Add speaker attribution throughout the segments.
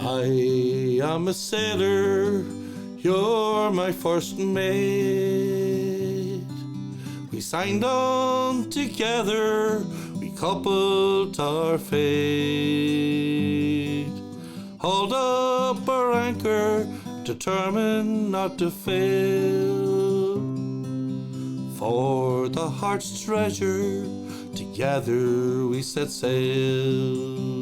Speaker 1: I am a sailor, you're my first mate. We signed on together, we coupled our fate. Hold up our anchor, determined not to fail. For the heart's treasure, together we set sail.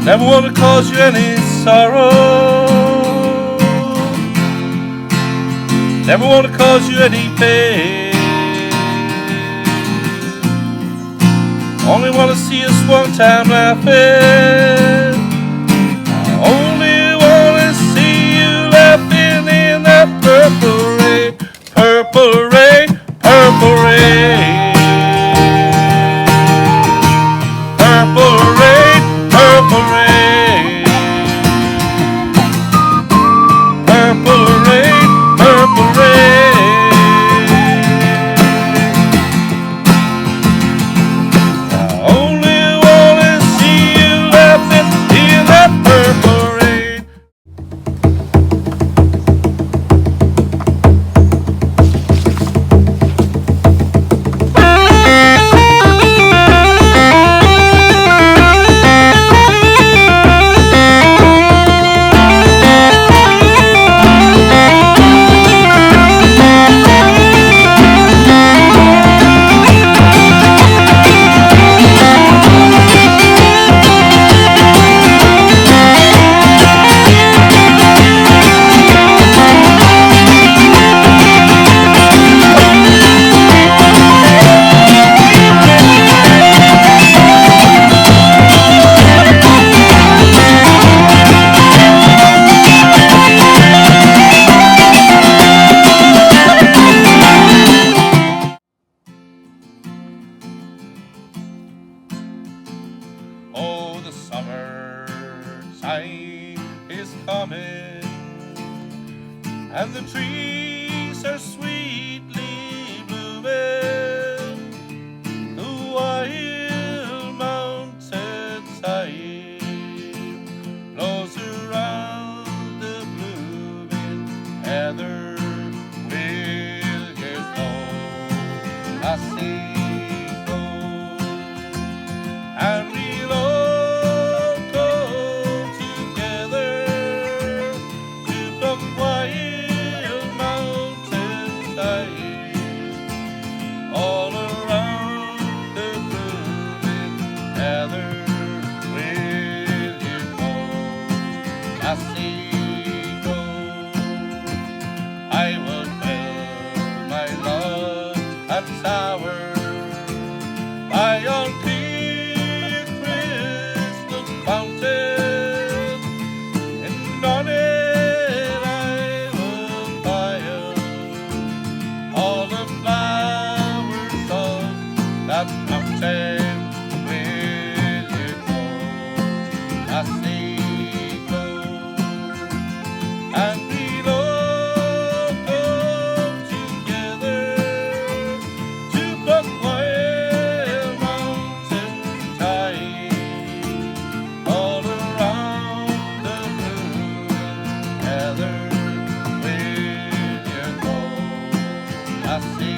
Speaker 1: Never want to cause you any sorrow. Never want to cause you any pain. Only want to see us one time laughing. I only want to see you laughing in that purple rain, purple rain, purple rain. Purple rain, purple rain. Purple rain, purple rain. I only wanna see you laughing in that purple rain. Oh, the summer time is coming, and the trees are sweetly blooming. The wild mountain tide blows around the blooming heather. Will you go? I say go, and we'll all go together to the wild mountains see